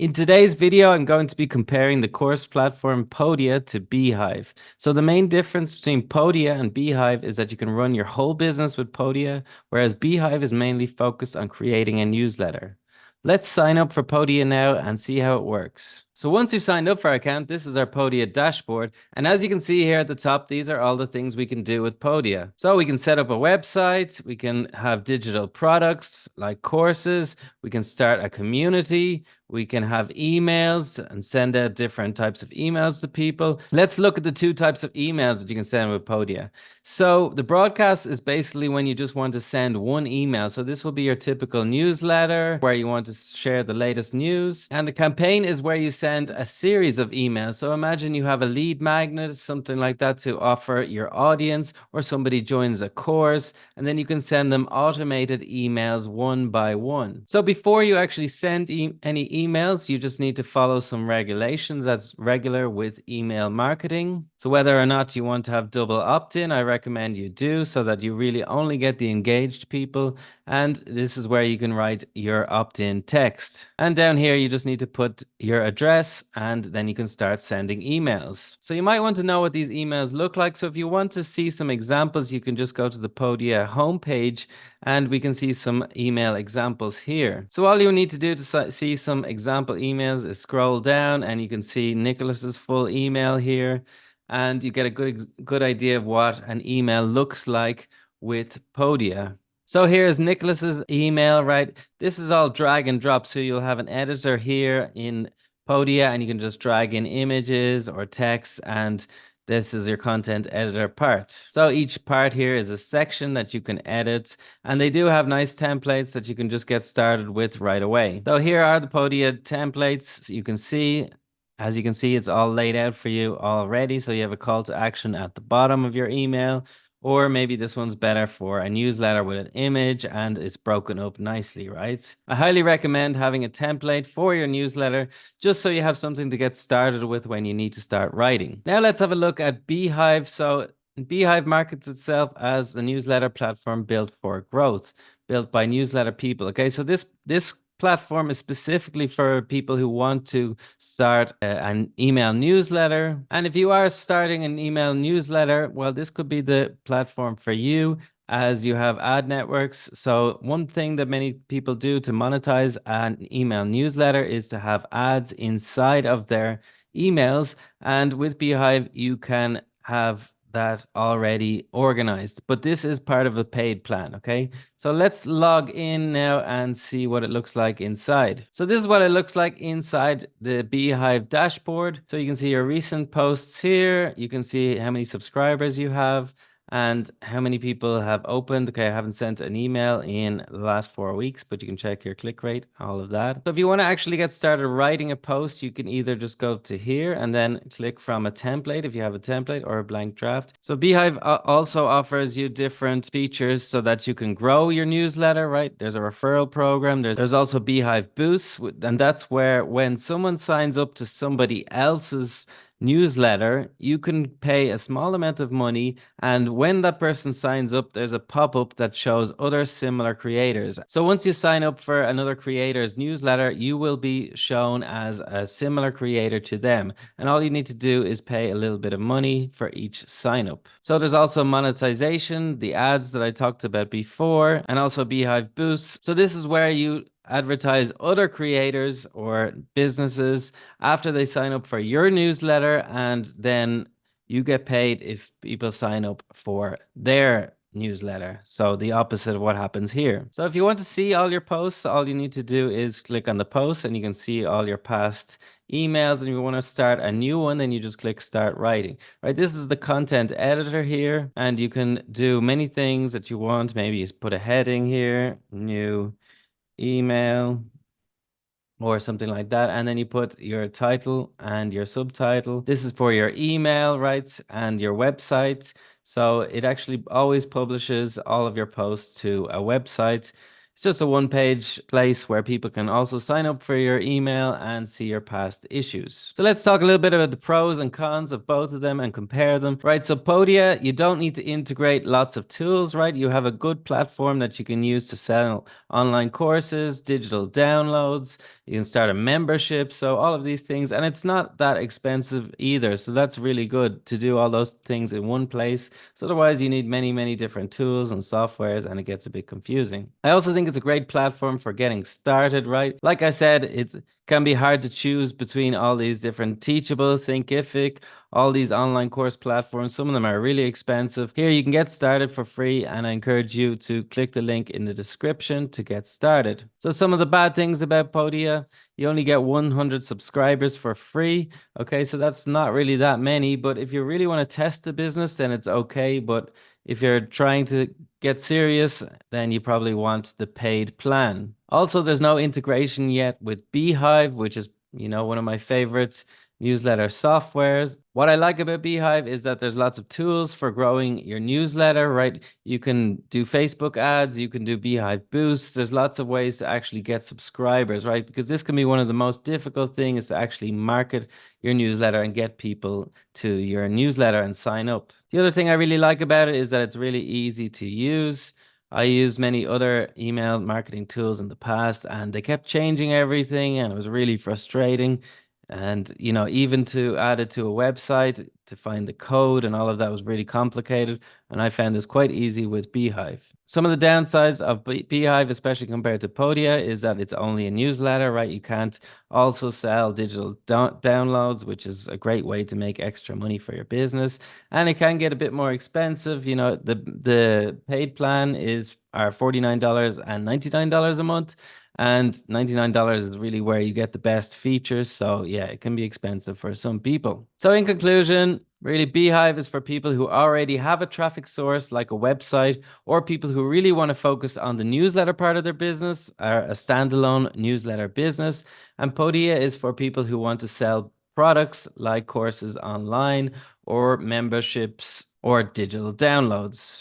In today's video, I'm going to be comparing the course platform Podia to BEEHIIV. So the main difference between Podia and BEEHIIV is that you can run your whole business with Podia, whereas BEEHIIV is mainly focused on creating a newsletter. Let's sign up for Podia now and see how it works. So once you've signed up for our account, this is our Podia dashboard. And as you can see here at the top, these are all the things we can do with Podia. So we can set up a website, we can have digital products like courses, we can start a community, we can have emails and send out different types of emails to people. Let's look at the two types of emails that you can send with Podia. So the broadcast is basically when you just want to send one email. So this will be your typical newsletter where you want to share the latest news. And the campaign is where you send a series of emails. So imagine you have a lead magnet, something like that, to offer your audience, or somebody joins a course, and then you can send them automated emails one by one. So before you actually send any emails, you just need to follow some regulations that's regular with email marketing. So whether or not you want to have double opt-in, I recommend you do, so that you really only get the engaged people. And this is where you can write your opt-in text. And down here, you just need to put your address, and then you can start sending emails. So you might want to know what these emails look like. So if you want to see some examples, you can just go to the Podia homepage and we can see some email examples here. So all you need to do to see some example emails is scroll down, and you can see Nicholas's full email here, and you get a good idea of what an email looks like with Podia. So here's Nicholas's email, right? This is all drag and drop. So you'll have an editor here in Podia, and you can just drag in images or text, and this is your content editor part. So each part here is a section that you can edit, and they do have nice templates that you can just get started with right away. So here are the Podia templates. You can see, as you can see, it's all laid out for you already. So you have a call to action at the bottom of your email. Or maybe this one's better for a newsletter with an image and it's broken up nicely, right? I highly recommend having a template for your newsletter just so you have something to get started with when you need to start writing. Now let's have a look at BEEHIIV. So BEEHIIV markets itself as the newsletter platform built for growth, built by newsletter people. Okay, so this platform is specifically for people who want to start an email newsletter. And if you are starting an email newsletter, well, this could be the platform for you, as you have ad networks. So one thing that many people do to monetize an email newsletter is to have ads inside of their emails. And with BEEHIIV, you can have that already organized, but this is part of a paid plan. Okay, so let's log in now and see what it looks like inside. So this is what it looks like inside the BEEHIIV dashboard. So you can see your recent posts here, you can see how many subscribers you have and how many people have opened. Okay, I haven't sent an email in the last 4 weeks, but you can check your click rate, all of that. So if you want to actually get started writing a post, you can either just go to here and then click from a template if you have a template, or a blank draft. So BEEHIIV also offers you different features so that you can grow your newsletter, right? There's a referral program. There's also BEEHIIV Boosts, and that's where when someone signs up to somebody else's newsletter, you can pay a small amount of money, and when that person signs up, there's a pop-up that shows other similar creators. So once you sign up for another creator's newsletter, you will be shown as a similar creator to them, and all you need to do is pay a little bit of money for each sign up. So there's also monetization, the ads that I talked about before, and also BEEHIIV Boosts. So this is where you advertise other creators or businesses after they sign up for your newsletter, and then you get paid if people sign up for their newsletter. So the opposite of what happens here. So if you want to see all your posts, all you need to do is click on the post and you can see all your past emails. And if you want to start a new one, then you just click start writing, right? This is the content editor here, and you can do many things that you want. Maybe you put a heading here, new email, or something like that, and then you put your title and your subtitle. This is for your email, right, and your website. So it actually always publishes all of your posts to a website. It's just a one-page place where people can also sign up for your email and see your past issues. So let's talk a little bit about the pros and cons of both of them and compare them. Right, so Podia, you don't need to integrate lots of tools, right? You have a good platform that you can use to sell online courses, digital downloads, you can start a membership, so all of these things, and it's not that expensive either. So that's really good to do all those things in one place. So otherwise you need many, many different tools and softwares, and it gets a bit confusing. I also think it's a great platform for getting started, right? Like I said, it can be hard to choose between all these different Teachable, Thinkific, all these online course platforms. Some of them are really expensive. Here you can get started for free, and I encourage you to click the link in the description to get started. So some of the bad things about Podia: you only get 100 subscribers for free. Okay, so that's not really that many, but if you really want to test the business, then it's okay. But if you're trying to get serious, then you probably want the paid plan. Also, there's no integration yet with BEEHIIV, which is, one of my favorites newsletter softwares. What I like about BEEHIIV is that there's lots of tools for growing your newsletter, right? You can do Facebook ads, you can do BEEHIIV boosts. There's lots of ways to actually get subscribers, right? Because this can be one of the most difficult things, to actually market your newsletter and get people to your newsletter and sign up. The other thing I really like about it is that it's really easy to use. I used many other email marketing tools in the past, and they kept changing everything, and it was really frustrating. And, even to add it to a website, to find the code and all of that was really complicated. And I found this quite easy with BEEHIIV. Some of the downsides of BEEHIIV, especially compared to Podia, is that it's only a newsletter, right? You can't also sell digital downloads, which is a great way to make extra money for your business. And it can get a bit more expensive. The paid plan are $49 and $99 a month. And $99 is really where you get the best features. So yeah, it can be expensive for some people. So in conclusion, really, BEEHIIV is for people who already have a traffic source like a website, or people who really want to focus on the newsletter part of their business, or a standalone newsletter business. And Podia is for people who want to sell products like courses online, or memberships, or digital downloads.